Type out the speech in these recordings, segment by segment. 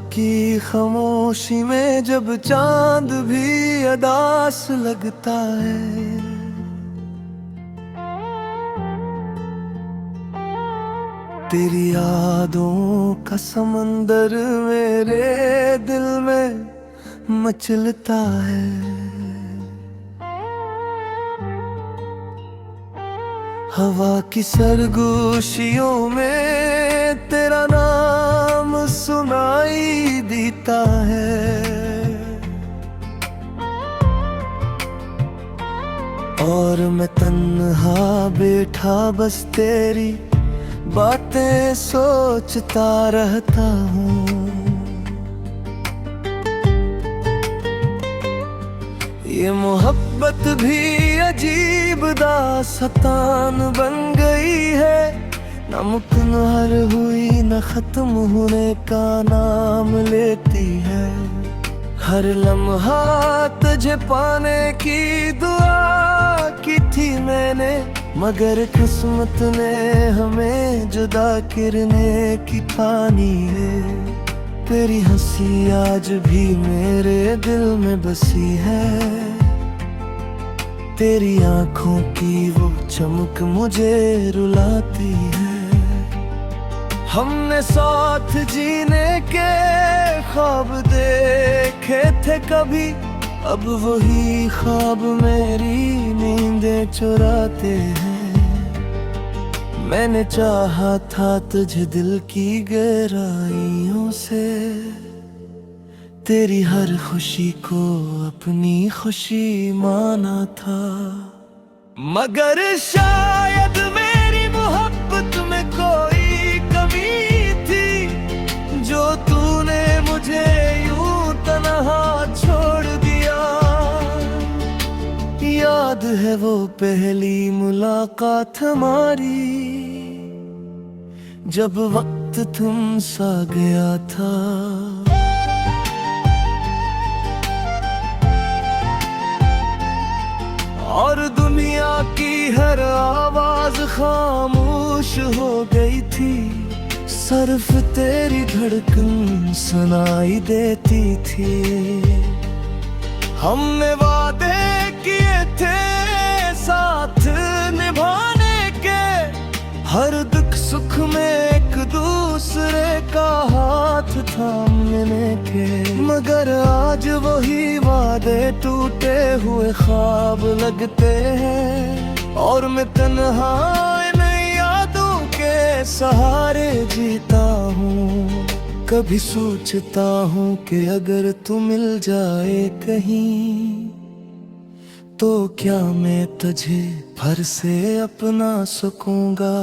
की खामोशी में जब चांद भी अदास लगता है, तेरी यादों का समंदर मेरे दिल में मचलता है। हवा की सरगोशियों में तेरा नाम सुनाई देता है, और मैं तन्हा बैठा बस तेरी बातें सोचता रहता हूँ। ये मोहब्बत भी अजीब दास्तान बन गई है, न मुकम्मल हुई न खत्म होने का नाम लेती है। हर लम्हा तुझे पाने की दुआ की थी मैंने, मगर किस्मत ने हमें जुदा करने की ठानी है। तेरी हंसी आज भी मेरे दिल में बसी है, तेरी आंखों की वो चमक मुझे रुलाती है। हमने साथ जीने के ख्वाब देखे थे कभी, अब वही ख्वाब मेरी नींदें चुराते हैं। मैंने चाहा था तुझे दिल की गहराइयों से, तेरी हर खुशी को अपनी खुशी माना था। मगर शायद मेरी मोहब्बत में कोई कमी थी, जो तूने मुझे यूं तन्हा छोड़ दिया। याद है वो पहली मुलाकात हमारी, जब वक्त तुम सा गया था। और दुनिया की हर आवाज खामोश हो गई थी, सिर्फ तेरी धड़कन सुनाई देती थी। हमने वादे किए थे साथ निभाने के, हर दुख सुख में एक दूसरे का हाथ थामने के। मगर आज वही वादे टूटे हुए ख्वाब लगते हैं, और मैं तन्हा इन यादों के सहारे जीता हूँ। कभी सोचता हूँ कि अगर तू मिल जाए कहीं, तो क्या मैं तुझे फिर से अपना सकूंगा,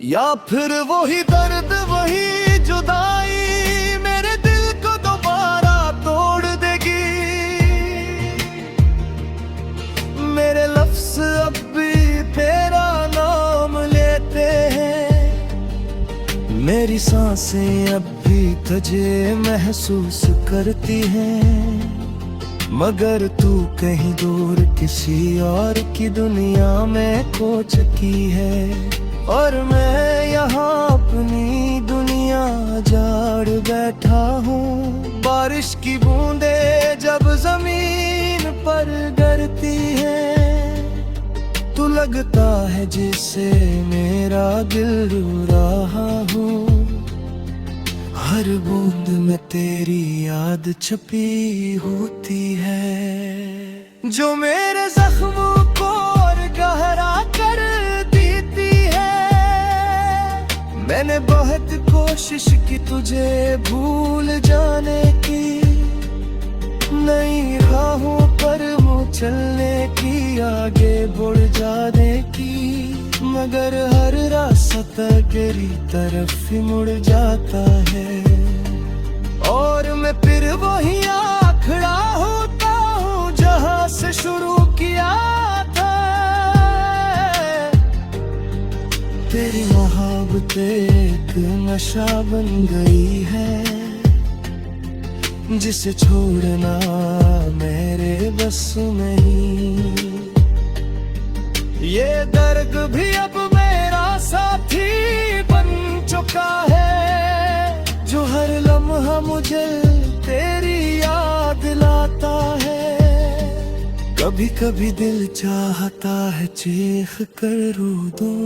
या फिर वही दर्द वही जुदाई मेरे दिल को दोबारा तोड़ देगी। मेरे लफ्ज़ अब भी तेरा नाम लेते हैं, मेरी सांसें अब भी तुझे महसूस करती हैं। मगर तू कहीं दूर किसी और की दुनिया में खो चुकी है, और मैं यहाँ अपनी दुनिया जाड़ बैठा हूँ। बारिश की बूंदें जब जमीन पर गिरती हैं, तू लगता है जिससे मेरा दिल रो रहा हूँ। हर बूंद में तेरी याद छुपी होती है, जो मेरे जख्मों को और गहरा कर देती है। मैंने बहुत कोशिश की तुझे भूल जाने की, नई राहों पर मुँह चलने की, आगे बढ़ जाने की। मगर हर रास्ता तेरी तरफ ही मुड़ जाता है, और मैं फिर वही खड़ा होता हूँ जहाँ से शुरू किया था। तेरी मोहब्बत एक नशा बन गई है, जिसे छोड़ना मेरे बस नहीं। ये दर्द भी अब मेरा साथी बन चुका है, जो हर लम्हा मुझे तेरी याद लाता है। कभी कभी दिल चाहता है चीख कर रो दूं,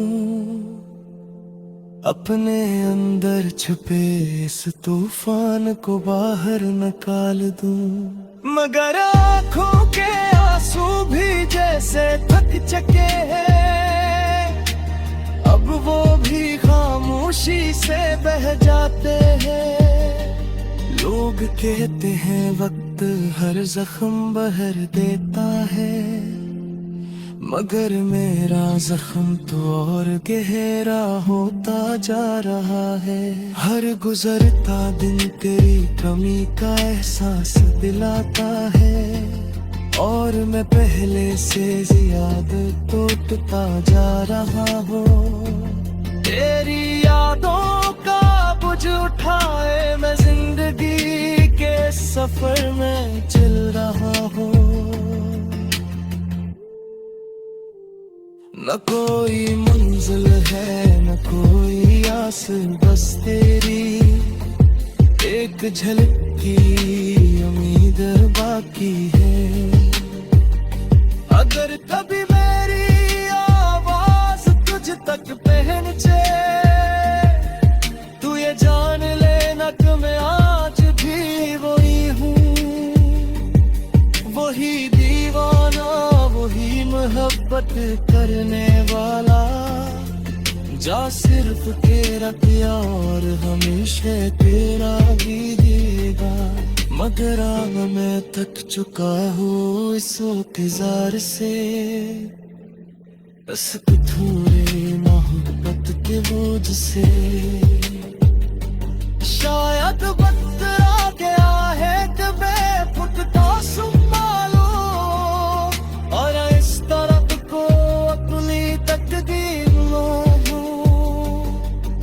अपने अंदर छुपे इस तूफान को बाहर निकाल दूं। मगर आँखों के आंसू भी जैसे थक चुके हैं, अब वो भी खामोशी से बह जाते हैं। लोग कहते हैं वक्त हर जख्म बहर देता है, मगर मेरा जख्म तो और गहरा होता जा रहा है। हर गुजरता दिन तेरी कमी का एहसास दिलाता है, और मैं पहले से ज्यादा टूटता जा रहा हूँ। तेरी यादों का बोझ उठाए मैं जिंदगी के सफर में चल रहा हूँ। न कोई मंजिल है न कोई आस, बस तेरी एक झलक की उम्मीद बाकी है। अगर कभी मेरी आवाज तुझ तक पहुंचे, तू ये जान लेना कि मैं आज भी वही हूँ, वही दीवाना, वही मोहब्बत करने वाला, जा सिर्फ तेरा प्यार हमेशा तेरा ही देगा। मगर अब मैं थक चुका हूँ इस इंतजार से, बस थोड़े मोहब्बत के बोझ से। शायद वक्त आ गया है कि मैं खुद का संभालो, और इस तरफ को अपनी तकदीर लो।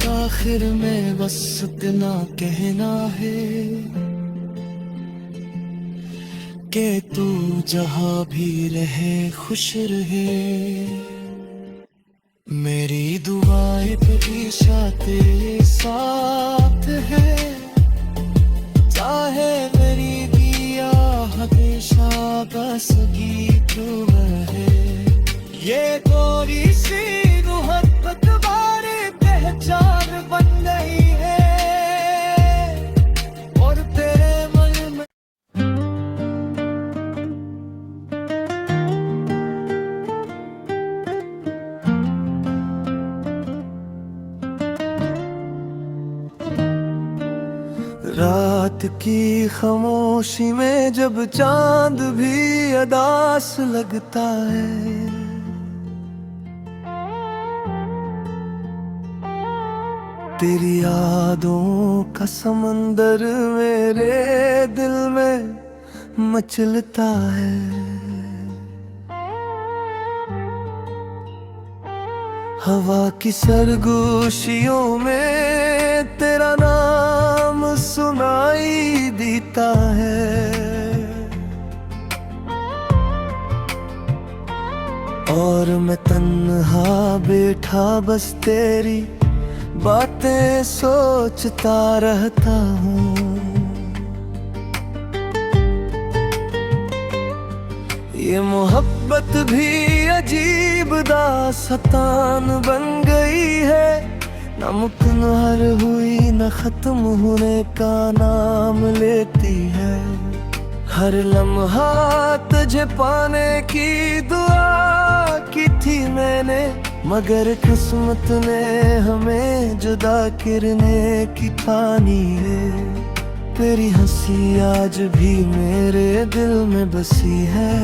आखिर में बस इतना कहना है कि तू जहाँ भी रहे खुश रहे। मेरी दुआएं हमेशा तेरे साथ है, चाहे मेरी दिया हमेशा बस गीत रहे। ये कोई सी मोहब्बत बारे पहचान बन गई है, और तेरे मन में रात की खामोशी में जब चांद भी अदास लगता है, तेरी यादों का समंदर मेरे दिल में मचलता है। हवा की सरगोशियों में तेरा नाम सुनाई देता है, और मैं तन्हा बैठा बस तेरी बातें सोचता रहता हूँ। ये मोहब्बत भी अजीब दास्तान बन गई है, न मुकम्मल हुई न खत्म होने का नाम लेती है। हर लम्हा तुझे पाने की दुआ की थी मैंने, मगर किस्मत ने हमें जुदा करने की ठानी है। तेरी हंसी आज भी मेरे दिल में बसी है,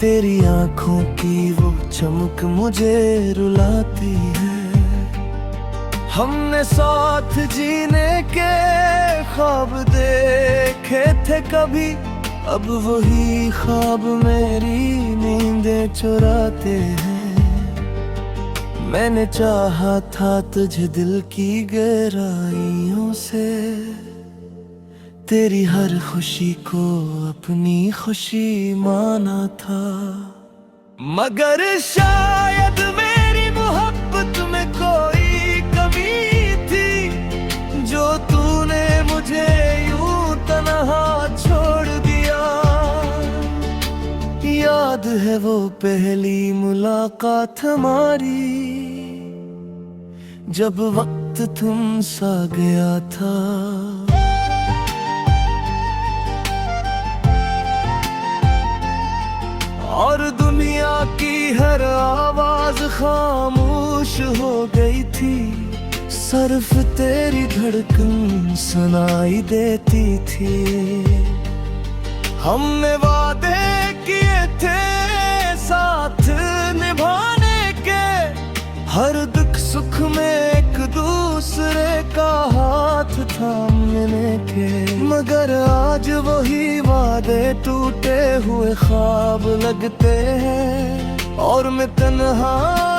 तेरी आंखों की वो चमक मुझे रुलाती है। हमने साथ जीने के ख्वाब देखे थे कभी, अब वही ख्वाब मेरी नींदें चुराते हैं। मैंने चाहा था तुझे दिल की गहराइयों से, तेरी हर खुशी को अपनी खुशी माना था। मगर शायद मेरी मोहब्बत में कोई कमी थी, है वो पहली मुलाकात हमारी, जब वक्त तुम सा गया था। और दुनिया की हर आवाज खामोश हो गई थी, सिर्फ तेरी धड़कन सुनाई देती थी। हमने वादे किए थे साथ निभाने के, हर दुख सुख में एक दूसरे का हाथ थामने के। मगर आज वही वादे टूटे हुए ख्वाब लगते हैं, और मैं तन्हा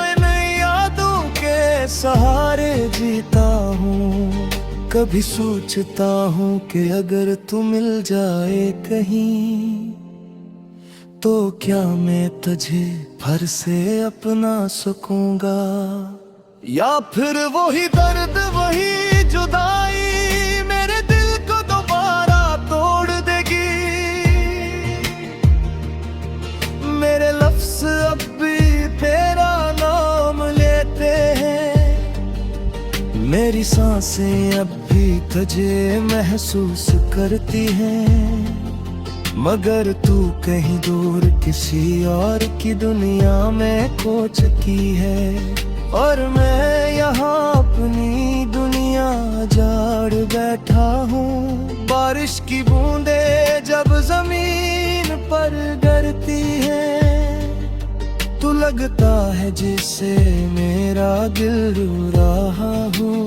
इन यादों के सहारे जीता हूँ। कभी सोचता हूँ कि अगर तू मिल जाए कहीं, तो क्या मैं तुझे फिर से अपना सकूंगा, या फिर वही दर्द वही जुदाई मेरे दिल को दोबारा तोड़ देगी। मेरे लफ्ज़ अब भी तेरा नाम लेते हैं, मेरी सांसें अब भी तुझे महसूस करती हैं। मगर तू कहीं दूर किसी और की दुनिया में खो चुकी है, और मैं यहाँ अपनी दुनिया जाड़ बैठा हूँ। बारिश की बूंदें जब जमीन पर गिरती हैं, तू लगता है जिससे मेरा दिल रो रहा हूँ।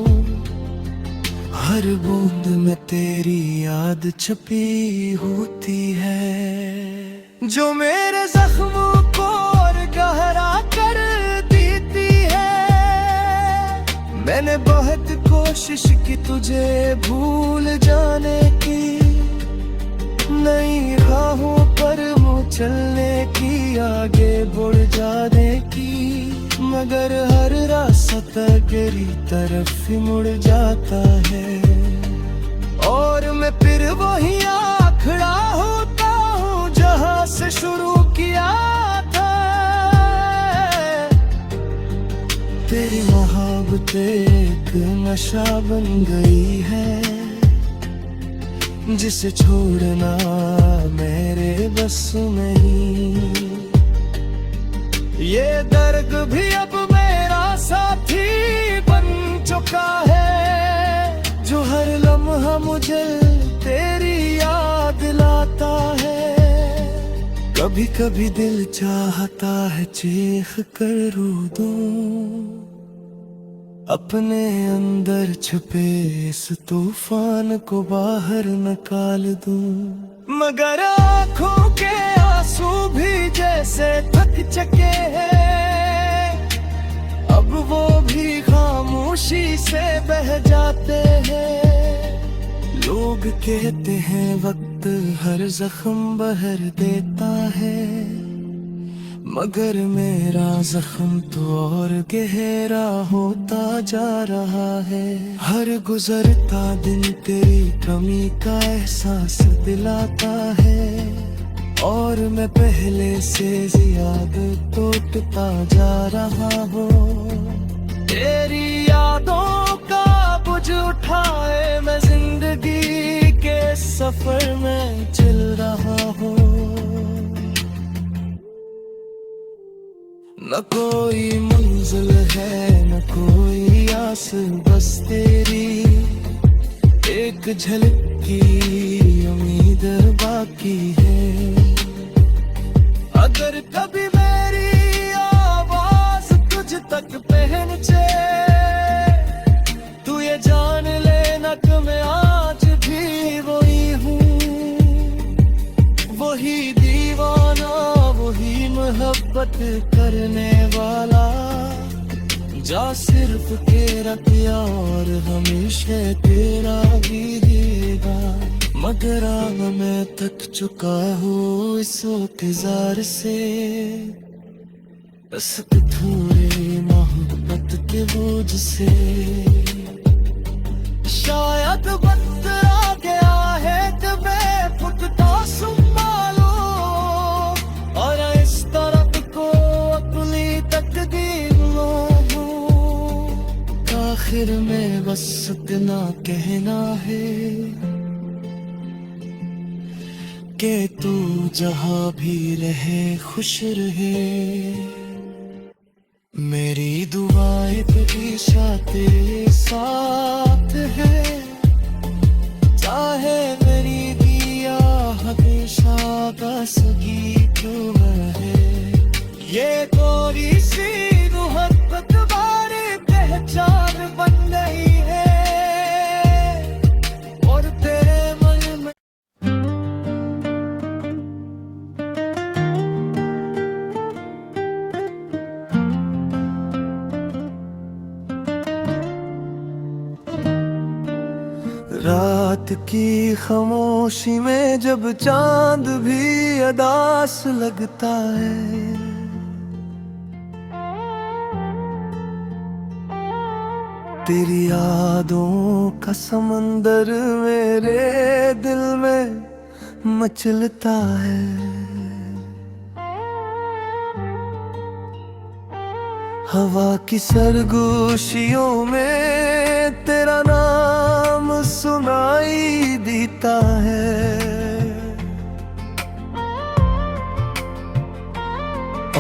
हर बूंद में तेरी याद छुपी होती है, जो मेरे जख्मों को और गहरा कर देती है। मैंने बहुत कोशिश की तुझे भूल जाने की, नई राहों पर मुँह चलने की, आगे बढ़ जाने की। मगर हर रास्ता तेरी तरफ ही मुड़ जाता है, और मैं फिर वही खड़ा होता हूँ जहाँ से शुरू किया था। तेरी मोहब्बत एक नशा बन गई है, जिसे छोड़ना मेरे बस में नहीं। ये दर्द भी अब मेरा साथी बन चुका है, जो हर लम्हा मुझे तेरी याद लाता है। कभी कभी दिल चाहता है चीख कर रो दूं, अपने अंदर छुपे इस तूफान को बाहर निकाल दूं। मगर आँखों के आंसू भी जैसे थक चुके हैं, अब वो भी खामोशी से बह जाते हैं। लोग कहते हैं वक्त हर जख्म बहर देता है, मगर मेरा जख्म तो और गहरा होता जा रहा है। हर गुजरता दिन तेरी कमी का एहसास दिलाता है, और मैं पहले से ज्यादा टूटता जा रहा हूँ। तेरी यादों का बोझ उठाए मैं जिंदगी के सफर में चल रहा हूँ। न कोई मंजिल है न कोई आस, बस तेरी एक झलक की उम्मीद बाकी है। अगर कभी मेरी आवाज तुझ तक पहुंचे, तू ये जान लेना कि मैं आज भी वही हूँ, वही दीवाना, वही मोहब्बत करने वाला, जा सिर्फ तेरा प्यार हमेशा तेरा ही देगा। मगर अब मैं थक चुका हूँ इस इंतजार से, बस थोड़े मोहब्बत के बोझ से। शायद वक्त आ गया है कि मैं खुद का संभालो, और आहिस्ता बस इतना कहना है कि तू जहां भी रहे खुश रहे। मेरी दुआएं तेरी तेरे साथ है, चाहे मेरी दिया हमेशा बसगी क्यों है। ये थोड़ी सी मोहब्बत बारे पहचान बन गई है और तेरे मन में। रात की खामोशी में जब चांद भी अदास लगता है, तेरी यादों का समंदर मेरे दिल में मचलता है। हवा की सरगोशियों में तेरा नाम सुनाई देता है।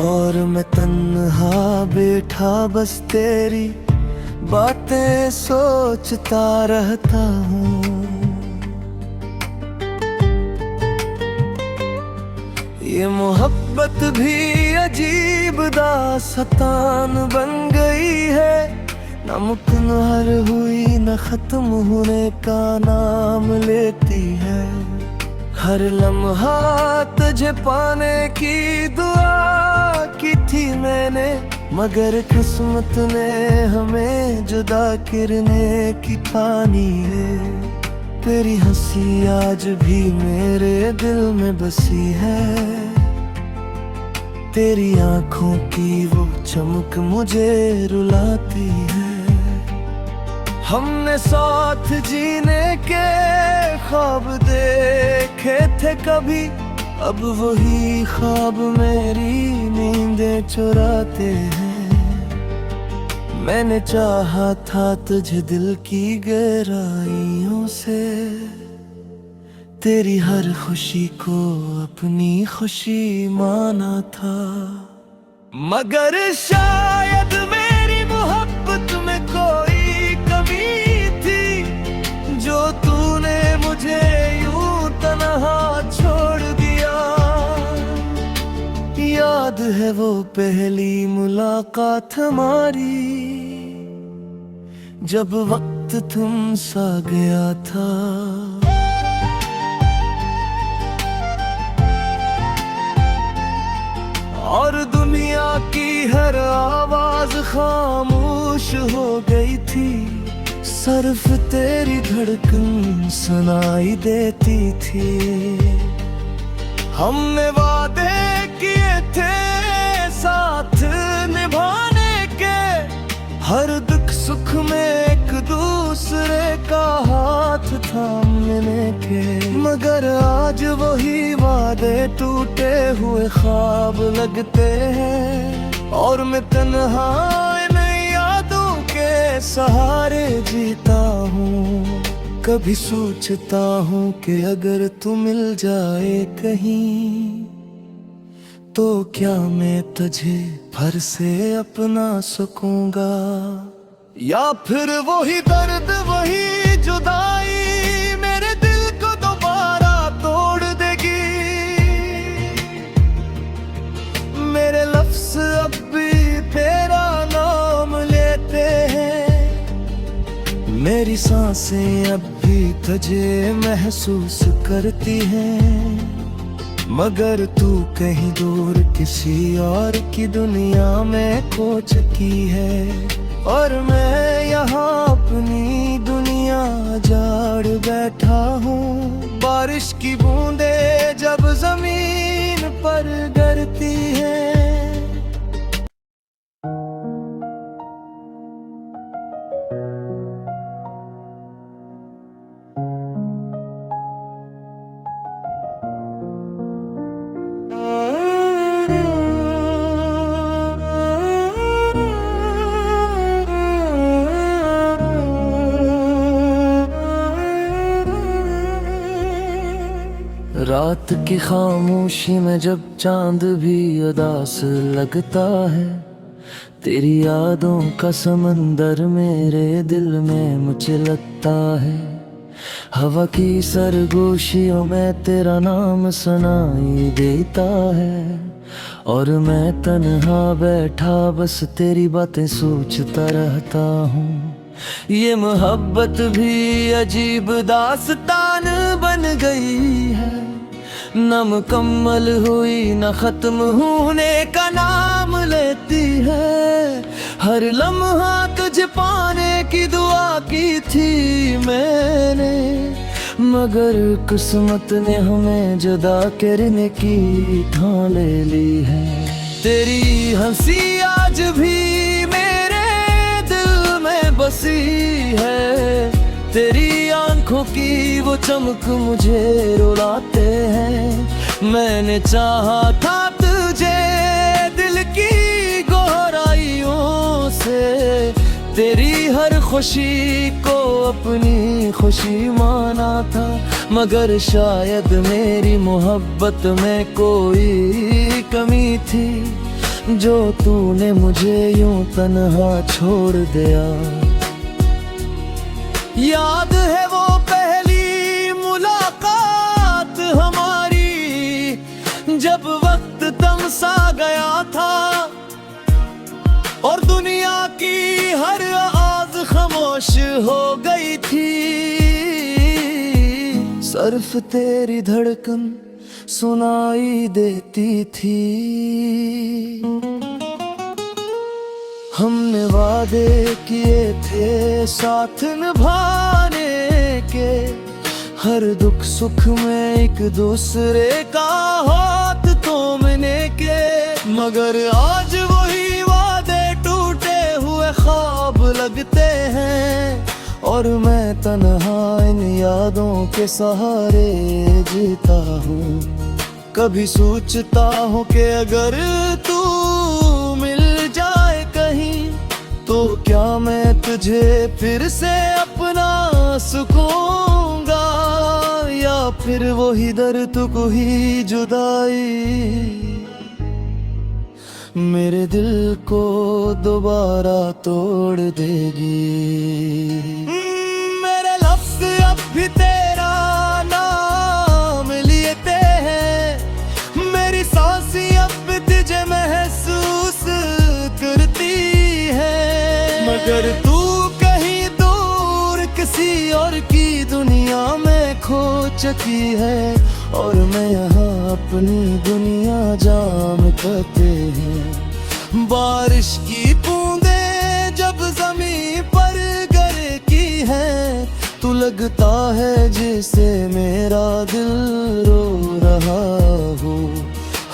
और मैं तन्हा बैठा बस तेरी बातें सोचता रहता हूँ। ये मोहब्बत भी अजीब दास्तान बन गई है, न मुकम्मल हुई न खत्म होने का नाम लेती है। हर लम्हा तुझे पाने की दुआ की थी मैंने, मगर किस्मत ने हमें जुदा करने की ठानी है। तेरी हंसी आज भी मेरे दिल में बसी है, तेरी आंखों की वो चमक मुझे रुलाती है। हमने साथ जीने के ख्वाब देखे थे कभी, अब वही ख्वाब मेरी नींदें चुराते हैं। मैंने चाहा था तुझे दिल की गहराइयों से, तेरी हर खुशी को अपनी खुशी माना था। मगर शायद मेरी मोहब्बत में कोई कमी थी, जो तूने मुझे यूं तन्हा छोड़ दिया। याद है वो पहली मुलाकात हमारी, जब वक्त थम सा गया था। और दुनिया की हर आवाज खामोश हो गई थी, सिर्फ तेरी धड़कन सुनाई देती थी। हमने वादे किए थे साथ निभाने के, हर दुख सुख में एक दूसरे का हाथ थामने के। मगर आज वही वादे टूटे हुए ख्वाब लगते हैं, और मैं तन्हा इन यादों के सहारे जीता हूँ। कभी सोचता हूँ कि अगर तू मिल जाए कहीं, तो क्या मैं तुझे फिर से अपना सकूंगा, या फिर वही दर्द वही जुदाई मेरे दिल को दोबारा तोड़ देगी। मेरे लफ्ज़ अब भी तेरा नाम लेते हैं, मेरी सांसें अब भी तुझे महसूस करती हैं। मगर तू कहीं दूर किसी और की दुनिया में खो चुकी है, और मैं यहाँ अपनी दुनिया जाड़ बैठा हूँ। बारिश की बूंदें जब जमीन पर गिरती हैं, रात की खामोशी में जब चांद भी उदास लगता है, तेरी यादों का समंदर मेरे दिल में मुझे लगता है। हवा की सरगोशियों में तेरा नाम सुनाई देता है, और मैं तन्हा बैठा बस तेरी बातें सोचता रहता हूँ। ये मोहब्बत भी अजीब दास्तान बन गई है, न मुकम्मल हुई न खत्म होने का नाम लेती है। हर लम्हा तुझे पाने की दुआ की थी मैंने, मगर किस्मत ने हमें जुदा करने की ठान ले ली है। तेरी हंसी आज भी मेरे दिल में बसी है, तेरी आंखों की वो चमक मुझे रुलाते हैं। मैंने चाहा था तुझे दिल की गहराइयों से, तेरी हर खुशी को अपनी खुशी माना था, मगर शायद मेरी मोहब्बत में कोई कमी थी, जो तूने मुझे यूं तन्हा छोड़ दिया। याद है वो पहली मुलाकात हमारी, जब वक्त थम सा गया था और दुनिया की हर आवाज खामोश हो गई थी। सिर्फ तेरी धड़कन सुनाई देती थी। हमने वादे किए थे साथ निभाने के, हर दुख सुख में एक दूसरे का हाथ थामने के, मगर आज वही वादे टूटे हुए ख्वाब लगते हैं, और मैं तन्हा इन यादों के सहारे जीता हूँ। कभी सोचता हूँ कि अगर तू मिल जाए कहीं, तो क्या मैं तुझे फिर से अपना सकूंगा, या फिर वही दर्द को ही जुदाई मेरे दिल को दोबारा तोड़ देगी। मेरे लफ्ज़ अब भी तेरा नाम लेते हैं, मेरी सांसें अब भी तुझे महसूस करती है, मगर तू कहीं दूर किसी और की दुनिया में खो चुकी है, और मैं यहाँ अपनी दुनिया जाम करते हैं। बारिश की बूंदें जब जमीन पर गिरती हैं, तो लगता है जैसे मेरा दिल रो रहा हो।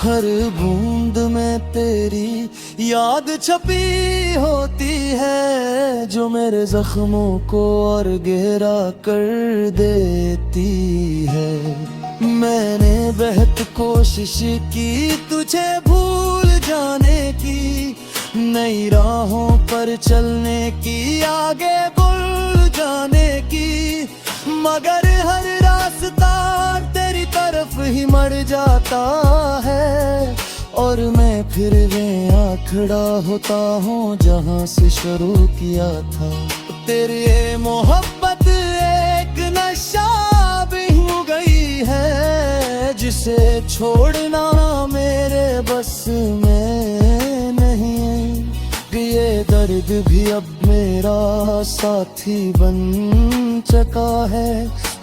हर बूंद में तेरी याद छपी होती है, जो मेरे जख्मों को और गहरा कर देती है। मैंने बेहद कोशिश की तुझे भूल जाने की, नई राहों पर चलने की, आगे बढ़ जाने की, मगर हर रास्ता तेरी तरफ ही मर जाता है, और मैं फिर वहाँ खड़ा होता हूँ जहाँ से शुरू किया था। तेरी मोहब्बत एक नशा भी हो गई है, जिसे छोड़ना मेरे बस में नहीं है। ये दर्द भी अब मेरा साथी बन चुका है,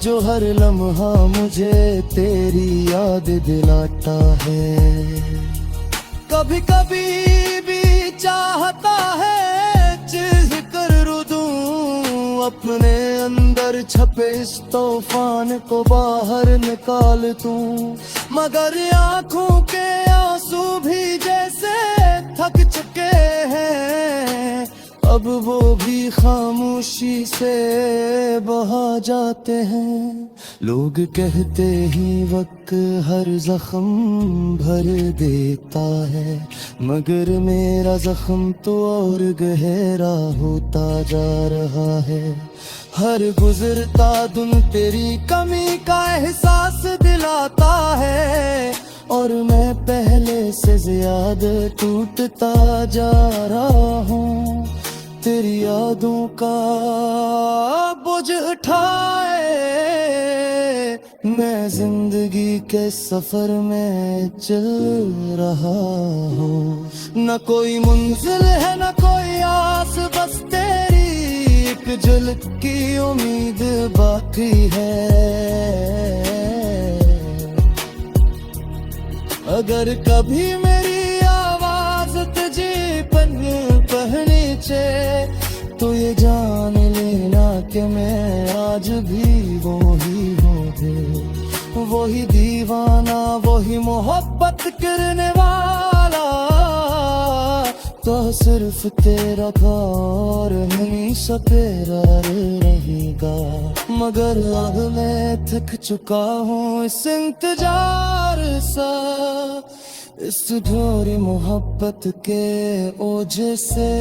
जो हर लम्हा मुझे तेरी याद दिलाता है। कभी कभी भी चाहता है चीज कर दूं, अपने अंदर छपे इस तूफान को बाहर निकाल दूं, मगर आंखों के आंसू भी जैसे थक चुके हैं, अब वो भी खामोशी से बहा जाते हैं। लोग कहते ही वक्त हर जख्म भर देता है, मगर मेरा जख्म तो और गहरा होता जा रहा है। हर गुजरता दिन तेरी कमी का एहसास सांस दिलाता है, और मैं पहले से ज्यादा टूटता जा रहा हूँ। तेरी यादों का बोझ उठाए मैं जिंदगी के सफर में चल रहा हूँ। न कोई मंजिल है न कोई आस, बस तेरी एक झलक की उम्मीद बाकी है। अगर कभी मेरी आवाज तुझे पहनीचे, तो ये जान लेना कि मैं आज भी वही हूँ, वही दीवाना, वही मोहब्बत करने वाला। तो सिर्फ तेरा था और हमेशा तेरा रहेगा। मगर अब मैं थक चुका हूँ इस इंतजार सा, इस ढोरी मोहब्बत के ओझे से।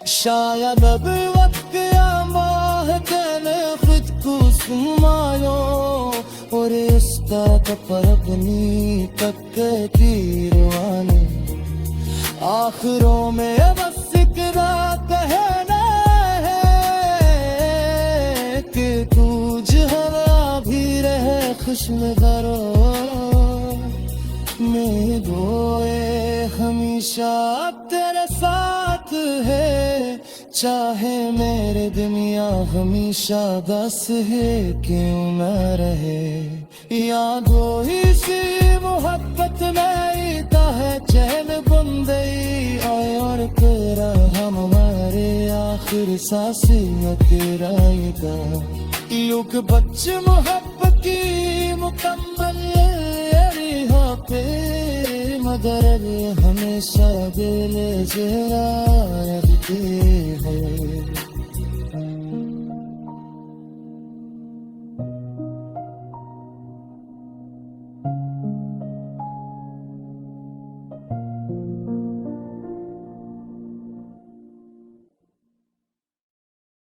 शायद अब वक्त आमाह कहने खुद को सुमायो, और इस तक पर अपनी तक तीरवानी। आखिरों में बस इकरा कहना है कि तुझ हवा भी रहे खुशनज़रो में गोए हमेशा तेरे साथ है। चाहे मेरे दुनिया हमेशा दस है क्यों न रहे। यादों इसी मोहब्बत में ईता है चैन बंदई आए, और तेरा हमारे आखिर सांसें तेरा ईदा। युग बच मोहब्बत की मुकम्मल पे, मगर हमेशा दिल जरा रखते हैं।